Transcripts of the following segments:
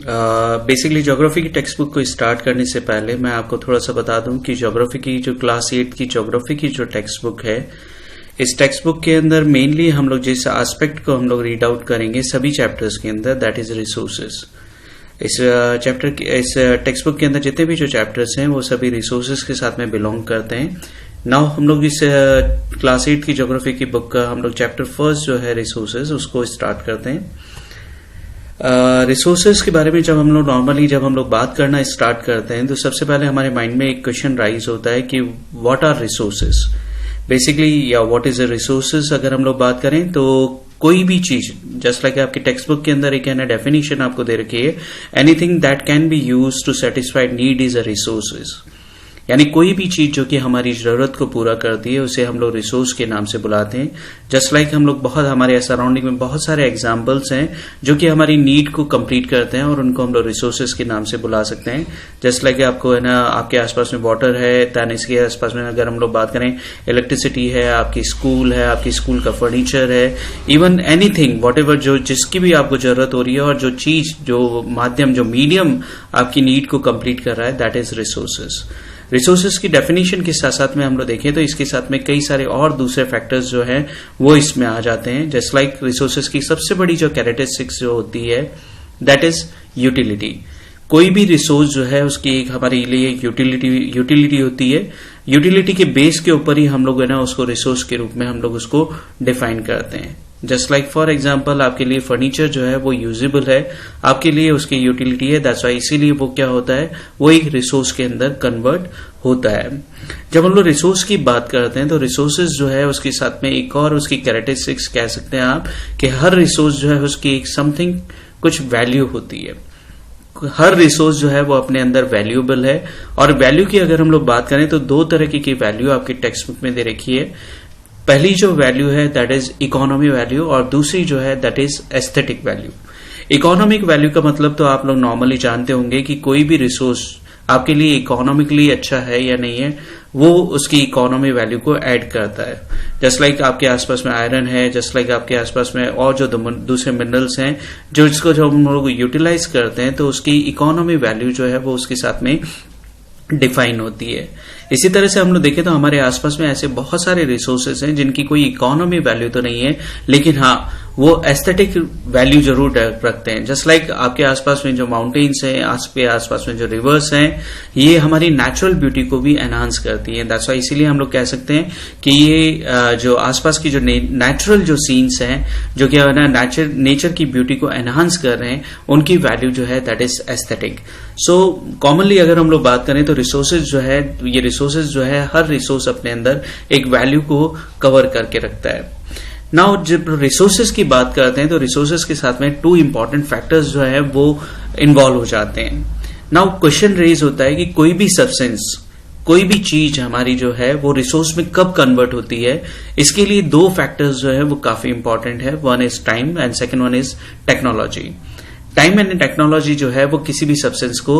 Basically geography की text book को start करने से पहले मैं आपको थोड़ा सा बता दूं कि ज्योग्राफी की जो क्लास 8 की ज्योग्राफी की जो टेक्स्ट बुक है, इस टेक्स्ट बुक के अंदर मेनली हम लोग जिस एस्पेक्ट को हम लोग रीड आउट करेंगे सभी चैप्टर्स के अंदर, दैट इज रिसोर्सेज। इस टेक्स्ट बुक के अंदर जितने भी जो चैप्टर्स हैं वो सभी रिसोर्सेज के साथ में बिलोंग करते हैं। नाउ हम लोग इस क्लास 8 की ज्योग्राफी की बुक का हम लोग चैप्टर फर्स्ट जो है रिसोर्सेज, उसको स्टार्ट करते हैं। रिसोर्सेज के बारे में जब हम लोग बात करना स्टार्ट करते हैं तो सबसे पहले हमारे माइंड में एक क्वेश्चन राइज होता है कि व्हाट आर रिसोर्सेज बेसिकली, या व्हाट इज अ रिसोर्सेज। अगर हम लोग बात करें तो कोई भी चीज, जस्ट लाइक आपकी टेक्स्ट बुक के अंदर एक डेफिनेशन आपको दे रखी है, anything that can be used to satisfy need is a resources. यानी कोई भी चीज जो कि हमारी जरूरत को पूरा करती है उसे हम लोग रिसोर्स के नाम से बुलाते हैं। जस्ट लाइक हम लोग हमारे सराउंडिंग में बहुत सारे एग्जांपल्स हैं जो कि हमारी नीड को कंप्लीट करते हैं और उनको हम लोग रिसोर्सेज के नाम से बुला सकते हैं। जस्ट लाइक आपको है ना, आपके आसपास में वाटर है, दैन इसके आसपास में अगर हम लोग बात करें इलेक्ट्रिसिटी है, आपकी स्कूल है, आपकी स्कूल का फर्नीचर है, इवन एनीथिंग वॉट एवर जो जिसकी भी आपको जरूरत हो रही है और जो चीज, जो माध्यम, जो मीडियम आपकी नीड को कंप्लीट कर रहा है, दैट इज रिसोर्सेज। रिसोर्सेज की डेफिनेशन के साथ साथ में हम लोग देखें तो इसके साथ में कई सारे और दूसरे फैक्टर्स जो हैं वो इसमें आ जाते हैं। जस्ट लाइक रिसोर्सेज की सबसे बड़ी जो कैरेक्टरिस्टिक्स जो होती है दैट इज यूटिलिटी। कोई भी रिसोर्स जो है उसकी एक हमारे लिए यूटिलिटी होती है। यूटिलिटी के बेस के ऊपर ही हम लोग है ना उसको रिसोर्स के रूप में हम लोग उसको डिफाइन करते हैं। जस्ट लाइक फॉर एग्जाम्पल आपके लिए फर्नीचर जो है वो यूजेबल है, आपके लिए उसकी यूटिलिटी है, दैट्स व्हाई इसीलिए वो क्या होता है, वो एक रिसोर्स के अंदर कन्वर्ट होता है। जब हम लोग रिसोर्स की बात करते हैं तो रिसोर्सेज जो है उसके साथ में एक और उसकी कैरेक्टरिस्टिक्स कह सकते हैं आप कि हर रिसोर्स जो है उसकी एक समथिंग कुछ वैल्यू होती है। हर रिसोर्स जो है वो अपने अंदर वैल्यूएबल है। और वैल्यू की अगर हम लोग बात करें तो दो तरह की वैल्यू आपकी टेक्स्ट बुक में दे रखी है। पहली जो वैल्यू है दैट इज इकोनॉमी वैल्यू और दूसरी जो है that is aesthetic value. Economic value का मतलब तो आप लोग नॉर्मली जानते होंगे कि कोई भी रिसोर्स आपके लिए इकोनॉमिकली अच्छा है या नहीं है, वो उसकी इकोनॉमी वैल्यू को ऐड करता है। जस्ट लाइक आपके आसपास में आयरन है, जस्ट लाइक आपके आसपास में और जो दूसरे मिनरल्स हैं जो इसको जब हम लोग यूटिलाइज करते हैं तो उसकी इकोनॉमी वैल्यू जो है वो उसके साथ में डिफाइन होती है। इसी तरह से हम लोग देखें तो हमारे आसपास में ऐसे बहुत सारे रिसोर्सेज हैं जिनकी कोई इकोनॉमी वैल्यू तो नहीं है, लेकिन हाँ वो एस्थेटिक वैल्यू जरूर रखते हैं। जस्ट लाइक आपके आसपास में जो माउंटेन्स हैं, आपके आसपास में जो रिवर्स हैं, ये हमारी नेचुरल ब्यूटी को भी एनहांस करती हैं। दैट्स व्हाई इसीलिए हम लोग कह सकते हैं कि ये जो आसपास की जो नेचुरल जो सीन्स हैं जो कि नेचर की ब्यूटी को एनहांस कर रहे हैं, उनकी वैल्यू जो है that is aesthetic. So commonly अगर हम लोग बात करें तो रिसोर्सेज जो है, ये रिसोर्सेज जो है हर रिसोर्स अपने अंदर एक वैल्यू को कवर करके रखता है। नाउ जब रिसोर्सेज की बात करते हैं तो रिसोर्सेज के साथ में टू इंपॉर्टेंट फैक्टर्स जो है वो इन्वॉल्व हो जाते हैं। नाउ क्वेश्चन रेज होता है कि कोई भी सब्सटेंस, कोई भी चीज हमारी जो है वो रिसोर्स में कब कन्वर्ट होती है। इसके लिए दो फैक्टर्स जो है वो काफी इंपॉर्टेंट है। One is time and second one is technology. Time and technology जो है वो किसी भी सब्सटेंस को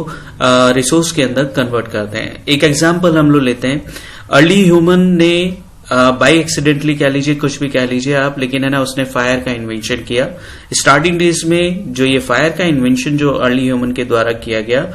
रिसोर्स के अंदर कन्वर्ट करते हैं। एक एग्जांपल हम लोग लेते हैं, अर्ली ह्यूमन ने बाई एक्सीडेंटली कह लीजिए, कुछ भी कह लीजिए आप, लेकिन है ना उसने फायर का इन्वेंशन किया। स्टार्टिंग डेज में जो ये फायर का इन्वेंशन जो अर्ली ह्यूमन के द्वारा किया गया,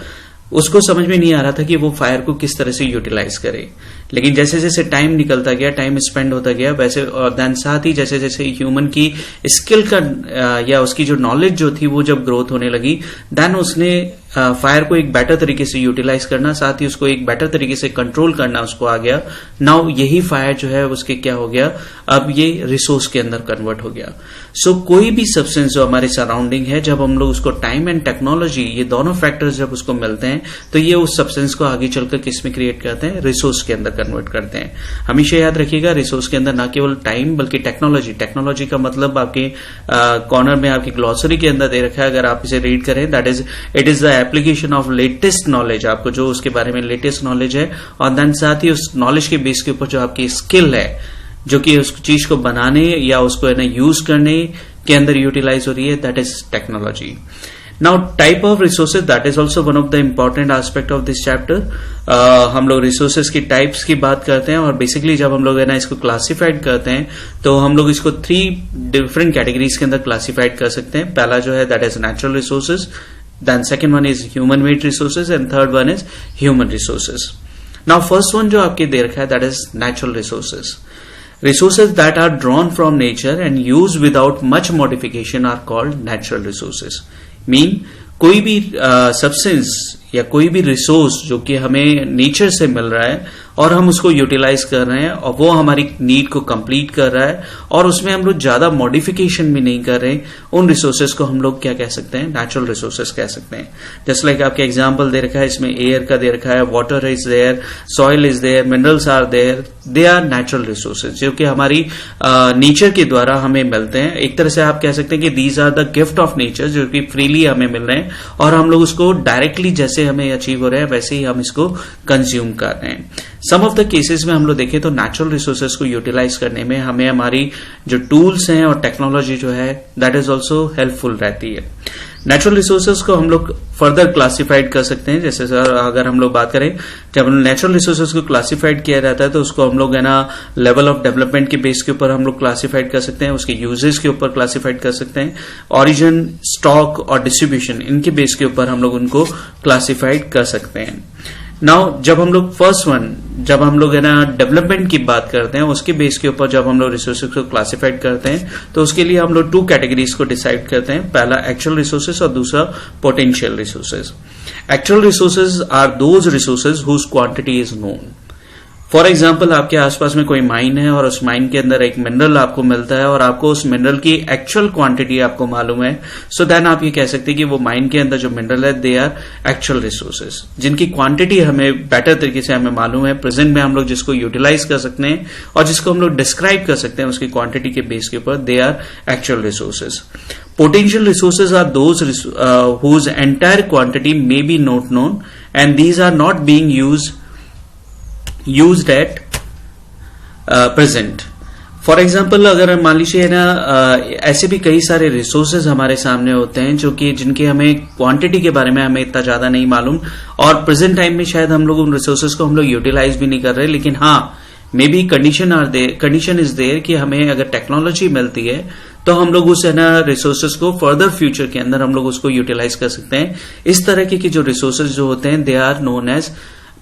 उसको समझ में नहीं आ रहा था कि वो फायर को किस तरह से यूटिलाइज करे। लेकिन जैसे जैसे टाइम निकलता गया, टाइम स्पेंड होता गया, वैसे और देन साथ ही जैसे जैसे ह्यूमन की स्किल का या उसकी जो नॉलेज जो थी वो जब ग्रोथ होने लगी, देन उसने फायर को एक बेटर तरीके से यूटिलाइज करना, साथ ही उसको एक बेटर तरीके से कंट्रोल करना उसको आ गया। नाउ यही फायर जो है उसके क्या हो गया, अब ये रिसोर्स के अंदर कन्वर्ट हो गया। सो कोई भी सब्सटेंस जो हमारे सराउंडिंग है, जब हम लोग उसको टाइम एंड टेक्नोलॉजी, ये दोनों फैक्टर्स जब उसको मिलते हैं तो ये उस सब्सटेंस को आगे चलकर किस में क्रिएट करते हैं, रिसोर्स के अंदर कन्वर्ट करते हैं। हमेशा याद रखिएगा रिसोर्स के अंदर न केवल टाइम बल्कि टेक्नोलॉजी। टेक्नोलॉजी का मतलब आपके कॉर्नर में आपकी ग्लॉसरी के अंदर दे रखा है, अगर आप इसे रीड करें, that is it is the application of latest knowledge. आपको जो उसके बारे में लेटेस्ट नॉलेज है और देन साथ ही उस नॉलेज के बेस के ऊपर जो आपकी स्किल है जो कि उस चीज को बनाने या उसको है ना यूज करने के अंदर यूटिलाइज हो रही है, that is technology. Now type of resources, that is also one of the important aspect of this chapter. हम लोग रिसोर्सेज की टाइप्स की बात करते हैं और बेसिकली जब हम लोग है ना इसको क्लासिफाइड करते हैं तो हम लोग इसको 3 डिफरेंट कैटेगरीज के अंदर क्लासिफाइड कर सकते हैं। पहला जो है that is natural resources, then second one is human made resources and third one is human resources. Now first one जो आपके दे रखा है that is natural resources. Resources that are drawn from nature and used without much modification are called natural resources. Mean कोई भी substance या कोई भी रिसोर्स जो कि हमें नेचर से मिल रहा है और हम उसको यूटिलाइज कर रहे हैं और वो हमारी नीड को कंप्लीट कर रहा है और उसमें हम लोग ज्यादा मॉडिफिकेशन भी नहीं कर रहे, उन रिसोर्सेज को हम लोग क्या कह सकते हैं, नेचुरल रिसोर्सेज कह सकते हैं. जस्ट लाइक आपके एग्जांपल दे रखा है, इसमें एयर का दे रखा है, water is there, soil is there, minerals are there, they are natural resources जो कि हमारी नेचर के द्वारा हमें मिलते हैं. एक तरह से आप कह सकते हैं कि these are the gift of nature जो कि फ्रीली हमें मिल रहे हैं और हम लोग उसको डायरेक्टली जैसे हमें अचीव हो रहे हैं वैसे ही हम इसको कंज्यूम कर रहे हैं. सम ऑफ द केसेस में हम लोग देखें तो नेचुरल रिसोर्सेज को यूटिलाइज करने में हमें हमारी जो टूल्स हैं और टेक्नोलॉजी जो है दैट इज ऑल्सो हेल्पफुल रहती है. नेचुरल रिसोर्सेज को हम लोग फर्दर क्लासिफाइड कर सकते हैं. जैसे सर अगर हम लोग बात करें, जब नेचुरल रिसोर्सेज को क्लासिफाइड किया जाता है तो उसको हम लोग है ना लेवल ऑफ डेवलपमेंट के बेस के ऊपर हम लोग क्लासिफाइड कर सकते हैं, उसके यूजेस के ऊपर क्लासिफाइड कर सकते हैं, ओरिजिन, स्टॉक और डिस्ट्रीब्यूशन इनके बेस के ऊपर हम लोग उनको क्लासिफाइड कर सकते हैं. नाउ जब हम लोग फर्स्ट वन जब हम लोग है ना डेवलपमेंट की बात करते हैं उसके बेस के ऊपर जब हम लोग रिसोर्सेज को क्लासिफाइड करते हैं तो उसके लिए हम लोग 2 कैटेगरीज को डिसाइड करते हैं. पहला एक्चुअल रिसोर्सेज और दूसरा potential resources. Actual resources are those resources whose quantity is known. For example आपके आसपास में कोई माइन है और उस माइन के अंदर एक मिनरल आपको मिलता है और आपको उस मिनरल की एक्चुअल क्वांटिटी आपको मालूम है, सो देन आप ये कह सकते हैं कि वो माइन के अंदर जो मिनरल है दे आर एक्चुअल रिसोर्सेज जिनकी क्वांटिटी हमें बेटर तरीके से हमें मालूम है, प्रेजेंट में हम लोग जिसको यूटिलाइज कर सकते हैं और जिसको हम लोग डिस्क्राइब कर सकते हैं उसकी क्वांटिटी के बेस के ऊपर, they are actual resources. Potential resources are those whose entire quantity may be not known and these are not being used at present. For example अगर मान लीजिए ना ऐसे भी कई सारे रिसोर्सेज हमारे सामने होते हैं जो कि जिनके हमें क्वांटिटी के बारे में हमें इतना ज्यादा नहीं मालूम और प्रेजेंट टाइम में शायद हम लोग उन रिसोर्सेज को हम लोग यूटिलाइज भी नहीं कर रहे, लेकिन हाँ maybe condition is there कि हमें अगर टेक्नोलॉजी मिलती है तो हम लोग उस है ना रिसोर्सेज को फर्दर फ्यूचर के अंदर हम लोग उसको यूटिलाइज कर सकते हैं. इस तरह के जो रिसोर्सेज जो होते हैं they are known as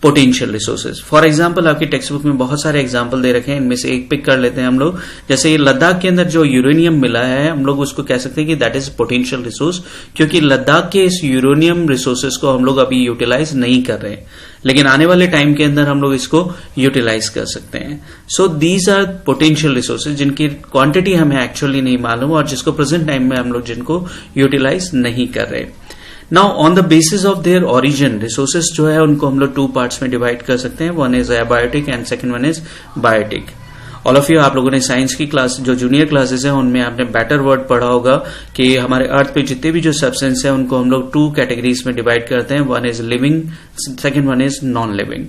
potential resources. For example आपकी टेक्स्ट बुक में बहुत सारे एग्जाम्पल दे रखे हैं, इनमें से एक पिक कर लेते हैं हम लोग. जैसे ये लद्दाख के अंदर जो यूरेनियम मिला है हम लोग उसको कह सकते हैं कि दैट इज पोटेंशियल रिसोर्स क्योंकि लद्दाख के इस यूरेनियम रिसोर्सेज को हम लोग अभी यूटिलाइज नहीं कर रहे, लेकिन आने वाले टाइम के अंदर हम लोग इसको यूटिलाइज कर सकते हैं. So these are potential resources जिनकी क्वांटिटी हमें एक्चुअली नहीं मालूम और जिसको प्रेजेंट टाइम में हम लोग जिनको यूटिलाइज नहीं कर रहे. Now on the basis of their origin resources जो है उनको हम लोग 2 पार्ट्स में डिवाइड कर सकते हैं. One is abiotic and second one is biotic. All of you आप लोगों ने साइंस की क्लास जो जूनियर क्लासेस है उनमें आपने बेटर वर्ड पढ़ा होगा कि हमारे अर्थ पे जितने भी जो सब्सटेंस है उनको हम लोग 2 कैटेगरीज में डिवाइड करते हैं. One is living, second one is non living.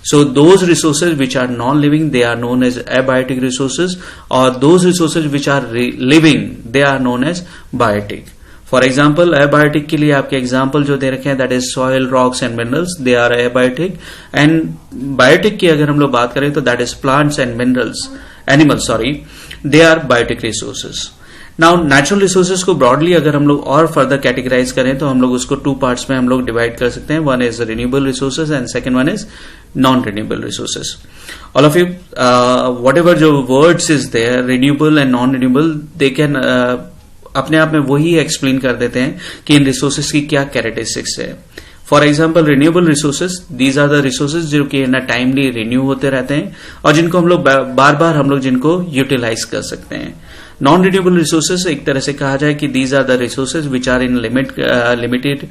So those resources which are non-living they are known as abiotic resources or those resources which are living they are known as biotic. For example abiotic के लिए आपके example जो दे रखे हैं that is soil, rocks and minerals they are abiotic. and biotic की अगर हम लोग बात करें तो that is plants and animals they are biotic resources. Now natural resources को ब्रॉडली अगर हम लोग और फर्दर कैटेगराइज करें तो हम लोग उसको 2 पार्ट्स में हम लोग डिवाइड कर सकते हैं. One is renewable resources and second one is non renewable resources. All of you whatever जो words is there renewable and non renewable they can अपने आप में वही एक्सप्लेन कर देते हैं कि इन रिसोर्सेज की क्या कैरेक्टरिस्टिक्स है. For example renewable resources these are the resources जो कि ना टाइमली रिन्यू होते रहते हैं और जिनको हम लोग बार बार हम लोग जिनको यूटिलाइज कर सकते हैं. नॉन रिन्यूएबल रिसोर्सेज एक तरह से कहा जाए कि these are the resources which are in limited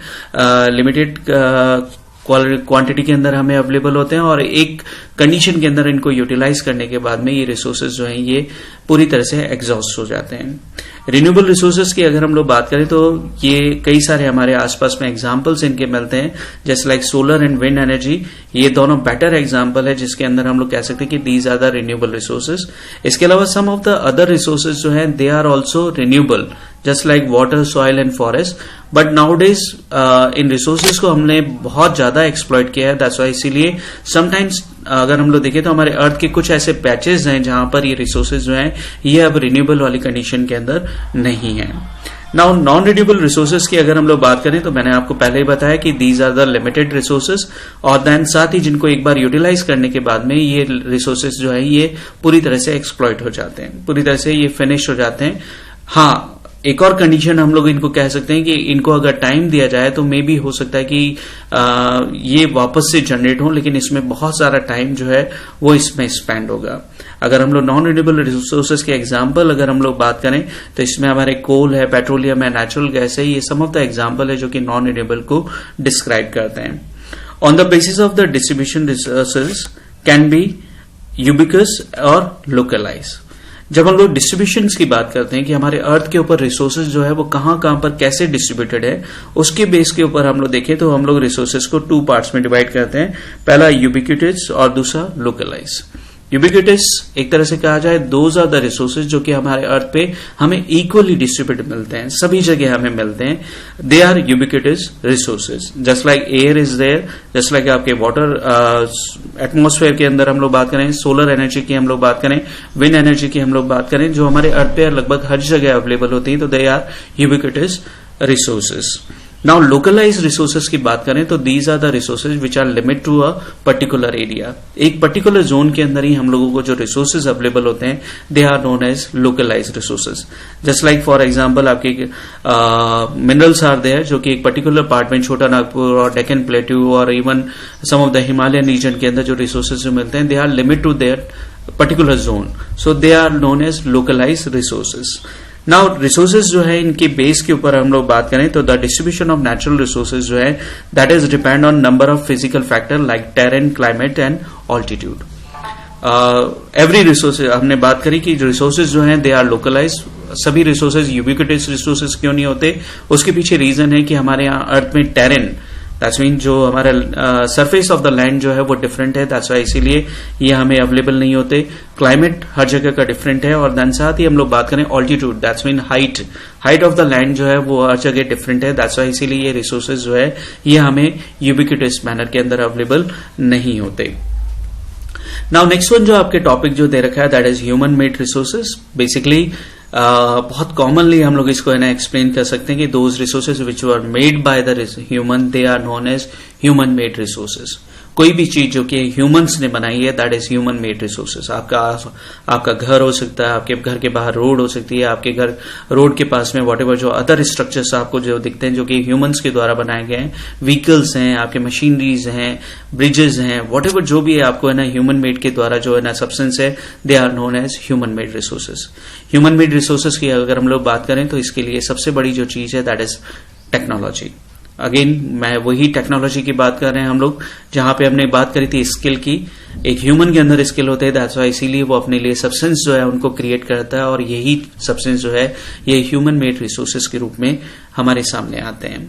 quantity के अंदर हमें अवेलेबल होते हैं और एक कंडीशन के अंदर इनको यूटिलाइज करने के बाद में ये रिसोर्सेज जो हैं ये पूरी तरह से एग्जॉस्ट हो जाते हैं. रिन्यूएबल रिसोर्सेज की अगर हम लोग बात करें तो ये कई सारे हमारे आसपास में एग्जांपल्स इनके मिलते हैं जैसे like solar and wind energy. ये दोनों बेटर एग्जांपल है जिसके अंदर हम लोग कह सकते हैं कि these are the renewable resources. इसके अलावा some of the other resources जो है they are also renewable just like water, soil and forest. But nowadays इन रिसोर्सेज को हमने बहुत ज्यादा एक्सप्लॉइट किया है. दैट्स व्हाई इसीलिए समटाइम्स अगर हम लोग देखें तो हमारे अर्थ के कुछ ऐसे पैचेस हैं जहां पर ये रिसोर्सेज जो हैं ये अब रिन्यूएबल वाली कंडीशन के अंदर नहीं है. नाउ नॉन रिन्यूएबल रिसोर्सेज की अगर हम लोग बात करें तो मैंने आपको पहले ही बताया कि these are the limited resources, और देन साथ ही जिनको एक बार यूटिलाइज करने के बाद में ये रिसोर्सेज जो है ये पूरी तरह से एक्सप्लॉइट हो जाते हैं, पूरी तरह से ये फिनिश हो जाते हैं। हाँ, एक और कंडीशन हम लोग इनको कह सकते हैं कि इनको अगर टाइम दिया जाए तो मे बी हो सकता है कि ये वापस से जनरेट हो, लेकिन इसमें बहुत सारा टाइम जो है वो इसमें स्पेंड होगा। अगर हम लोग नॉन रिन्यूएबल रिसोर्सेज के एग्जांपल अगर हम लोग बात करें तो इसमें हमारे कोल है, पेट्रोलियम है, नेचुरल गैस है, ये सम ऑफ द एग्जांपल है जो कि नॉन रिन्यूएबल को डिस्क्राइब करते हैं। On the basis of the distribution resources can be ubiquitous और लोकलाइज। जब हम लोग डिस्ट्रीब्यूशन की बात करते हैं कि हमारे अर्थ के ऊपर रिसोर्सेज जो है वो कहां कहां पर कैसे डिस्ट्रीब्यूटेड है, उसके बेस के ऊपर हम लोग देखें तो हम लोग रिसोर्सेज को 2 पार्ट्स में डिवाइड करते हैं। पहला यूबिक्विटस और दूसरा लोकलाइज। यूबिक्विटस एक तरह से कहा जाए दोज आर द रिसोर्सेज जो कि हमारे अर्थ पे हमें इक्वली डिस्ट्रीब्यूटेड मिलते हैं, सभी जगह हमें मिलते हैं। They are ubiquitous resources. Just like air is there, just like आपके वाटर एटमॉस्फेयर के अंदर हम लोग बात करें, सोलर एनर्जी की हम लोग बात करें, विंड एनर्जी की हम लोग बात करें, जो हमारे अर्थ पे लगभग हर जगह अवेलेबल होती है, तो they are ubiquitous resources. Now localize resources की बात करें तो these are the resources which are limit to a particular area. एक पर्टिकुलर जोन के अंदर ही हम लोगों को जो रिसोर्सेज अवेलेबल होते हैं they are known as localize resources. Just like for example आपके मिनरल्स आर देयर जो कि एक पर्टिकुलर पार्ट में छोटा नागपुर और डेक्कन प्लेट्यू और even some of the Himalayan region के अंदर जो रिसोर्सेज जो मिलते हैं they are limit to their particular zone, so they are known as localize resources. Now resources जो है इनके बेस के ऊपर हम लोग बात करें तो the distribution of natural resources जो है that is depend on number of physical factor like terrain, climate and altitude. Every resources हमने बात करी कि रिसोर्सेज जो है दे आर लोकलाइज। सभी रिसोर्सेज यूबिक्विटस रिसोर्सेज क्यों नहीं होते, उसके पीछे रीजन है कि हमारे यहाँ अर्थ में टेरेन दैट्स मीन जो हमारा सरफेस ऑफ द लैंड जो है वो डिफरेंट है, दैट्स वाई इसीलिए ये हमें अवेलेबल नहीं होते। क्लाइमेट हर जगह का डिफरेंट है, और देन साथ ही हम लोग बात करें altitude that's mean height of the land जो है वो हर जगह डिफरेंट है, दैट्स वाई इसीलिए ये रिसोर्सेज जो है ये हमें यूबिक्विटस मैनर के अंदर अवेलेबल नहीं होते। नाउ नेक्स्ट वन जो आपके टॉपिक जो दे रखा है that is human made resources. Basically बहुत कॉमनली हम लोग इसको है ना एक्सप्लेन कर सकते हैं कि those resources which were made by the human they are known as human made resources. कोई भी चीज जो कि ह्यूमंस ने बनाई है that is human made resources. आपका घर हो सकता है, आपके घर के बाहर रोड हो सकती है, आपके घर रोड के पास में व्हाटएवर जो अदर स्ट्रक्चर्स आपको जो दिखते हैं जो कि ह्यूमंस के द्वारा बनाए गए हैं, व्हीकल्स हैं, आपके मशीनरीज हैं, ब्रिजेस हैं, व्हाटएवर जो भी है आपको है ना ह्यूमन मेड के द्वारा जो है ना सब्सटेंस है they are known as human made resources. Human made resources की अगर हम लोग बात करें तो इसके लिए सबसे बड़ी जो चीज है दैट इज टेक्नोलॉजी। अगेन मैं वही टेक्नोलॉजी की बात कर रहे हैं हम लोग, जहां पे हमने बात करी थी स्किल की। एक ह्यूमन के अंदर स्किल होते हैं, दैट्स वाई इसीलिए वो अपने लिए सब्सटेंस जो है उनको क्रिएट करता है, और यही सब्सटेंस जो है ये ह्यूमन मेड रिसोर्सेज के रूप में हमारे सामने आते हैं।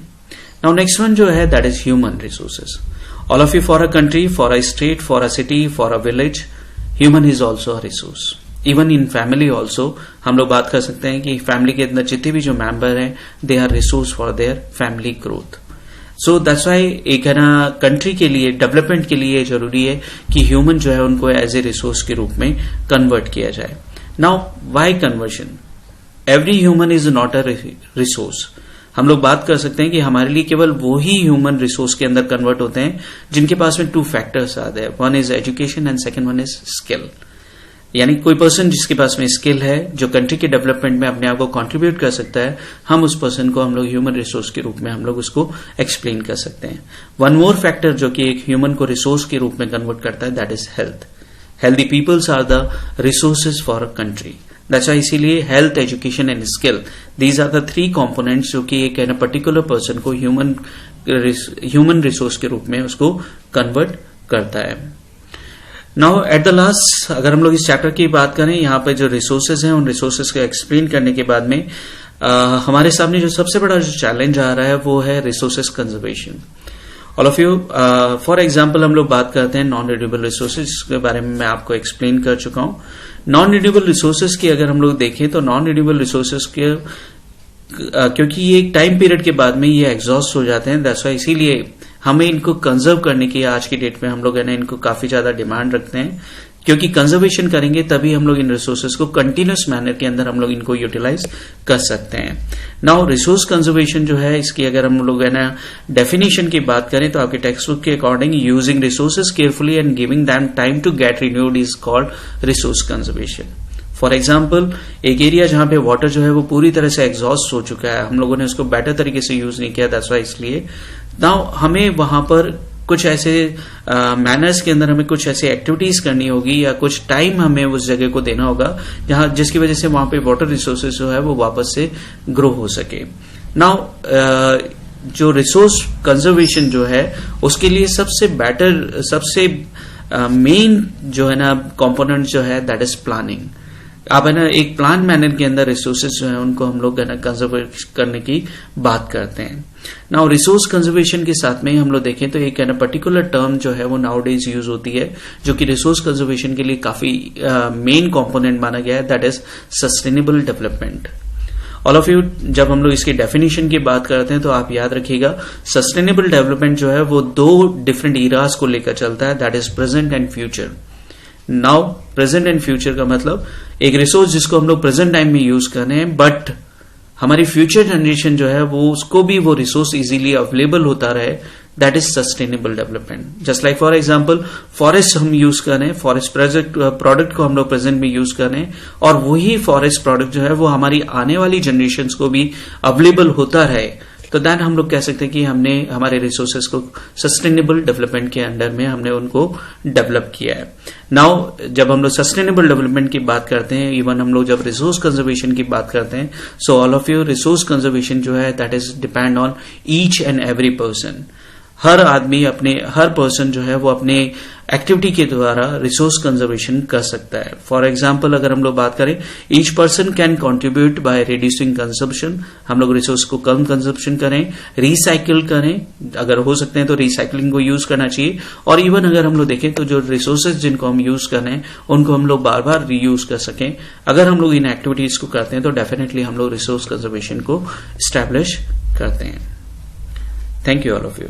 नाउ नेक्स्ट वन जो है that is human resources. All of you, for a country, for a state, for a city, for a village, human is also a resource. Even in family also हम लोग बात कर सकते हैं कि family के अंदर जितने भी जो मेंबर हैं they are resource for their family growth. So that's why एक है ना कंट्री के लिए डेवलपमेंट के लिए जरूरी है कि ह्यूमन जो है उनको एज ए रिसोर्स के रूप में कन्वर्ट किया जाए। Now why conversion? Every human is not a resource. हम लोग बात कर सकते हैं कि हमारे लिए केवल वो ही ह्यूमन रिसोर्स के अंदर कन्वर्ट होते हैं जिनके पास में 2 फैक्टर्स आते हैं, one is education and second one is skill. यानी कोई पर्सन जिसके पास में स्किल है, जो कंट्री के डेवलपमेंट में अपने आप को कंट्रीब्यूट कर सकता है, हम उस पर्सन को हम लोग ह्यूमन रिसोर्स के रूप में हम लोग उसको एक्सप्लेन कर सकते हैं। वन मोर फैक्टर जो कि एक ह्यूमन को रिसोर्स के रूप में कन्वर्ट करता है that is health. Healthy peoples are the resources for a country. That's why इसीलिए health, education and skill these are the 3 components जो कि एक पर्टिकुलर पर्सन को ह्यूमन रिसोर्स के रूप में उसको कन्वर्ट करता है। नाउ एट द लास्ट अगर हम लोग इस चैप्टर की बात करें, यहाँ पे जो रिसोर्सेज हैं उन रिसोर्सेज को एक्सप्लेन करने के बाद में हमारे सामने जो सबसे बड़ा जो चैलेंज आ रहा है वो है resources conservation. All of you, for example हम लोग बात करते हैं नॉन रिन्यूएबल रिसोर्सेज के बारे में मैं आपको एक्सप्लेन कर चुका हूं। नॉन रिन्यूएबल रिसोर्सेज की अगर हम लोग देखें तो नॉन रिन्यूएबल रिसोर्सेज के क्योंकि ये एक टाइम पीरियड के बाद में ये एग्जॉस्ट हो जाते हैं, दैट्स वाई इसीलिए हमें इनको कंजर्व करने की आज की डेट में हम लोग है ना इनको काफी ज्यादा डिमांड रखते हैं, क्योंकि कंजर्वेशन करेंगे तभी हम लोग इन रिसोर्सेज को कंटिन्यूस मैनर के अंदर हम लोग इनको यूटिलाइज कर सकते हैं। नाउ रिसोर्स कंजर्वेशन जो है इसकी अगर हम लोग है ना डेफिनेशन की बात करें तो आपके टेक्स्ट बुक के according using resources carefully and giving them time to get renewed is called resource conservation. For example एक एरिया जहां पे वाटर जो है वो पूरी तरह से एग्जॉस्ट हो चुका है, हम लोगों ने उसको बेटर तरीके से यूज नहीं किया, दैट्स व्हाई इसलिए नाउ हमें वहां पर कुछ ऐसे मैनर्स के अंदर हमें कुछ ऐसी एक्टिविटीज करनी होगी या कुछ टाइम हमें उस जगह को देना होगा जहां जिसकी वजह से वहां पे वाटर रिसोर्सेज जो है वो वापस से ग्रो हो सके। नाउ जो रिसोर्स कंजर्वेशन जो है उसके लिए सबसे मेन जो है ना कंपोनेंट जो है दैट इज प्लानिंग। अब है ना एक प्लान मैनर के अंदर रिसोर्सेज जो है उनको हम लोग है ना कंजर्व करने की बात करते हैं। नाउ रिसोर्स कंजर्वेशन के साथ में हम लोग देखें तो एक है ना पर्टिकुलर टर्म जो है वो नाउ डेज यूज होती है जो कि रिसोर्स कंजर्वेशन के लिए काफी मेन कंपोनेंट माना गया है, that is sustainable development. All of you जब हम लोग इसकी डेफिनेशन की बात करते हैं तो आप याद रखिएगा सस्टेनेबल डेवलपमेंट जो है वो दो डिफरेंट इरास को लेकर चलता है, that is present and future. Now present and future का मतलब एक रिसोर्स जिसको हम लोग प्रेजेंट टाइम में यूज कर रहे हैं बट हमारी फ्यूचर जनरेशन जो है वो उसको भी वो रिसोर्स इजीली अवेलेबल होता रहे, that is sustainable development. Just like for example forest हम यूज कर रहे हैं, फॉरेस्ट प्रोडक्ट को हम लोग प्रेजेंट में यूज कर रहे हैं और वही फॉरेस्ट प्रोडक्ट जो है वो हमारी आने वाली जनरेशन को भी अवेलेबल होता रहे, तो दैन हम लोग कह सकते हैं कि हमने हमारे रिसोर्सेज को सस्टेनेबल डेवलपमेंट के अंडर में हमने उनको डेवलप किया है। नाउ जब हम लोग सस्टेनेबल डेवलपमेंट की बात करते हैं, इवन हम लोग जब रिसोर्स कंजर्वेशन की बात करते हैं, so all of you resource conservation जो है that is depend on each and every person. हर आदमी हर पर्सन जो है वो अपने एक्टिविटी के द्वारा रिसोर्स कंजर्वेशन कर सकता है। फॉर एग्जाम्पल अगर हम लोग बात करें each person can contribute by reducing consumption, हम लोग रिसोर्स को कम कंजम्पशन करें, रिसाइकिल करें, अगर हो सकते हैं तो रिसाइकिलिंग को यूज करना चाहिए, और इवन अगर हम लोग देखें तो जो रिसोर्सेज जिनको हम यूज कर रहे हैं उनको हम लोग बार बार रीयूज कर सकें। अगर हम लोग इन एक्टिविटीज को करते हैं तो डेफिनेटली हम लोग रिसोर्स कंजर्वेशन को स्टैब्लिश करते हैं। Thank you all of you.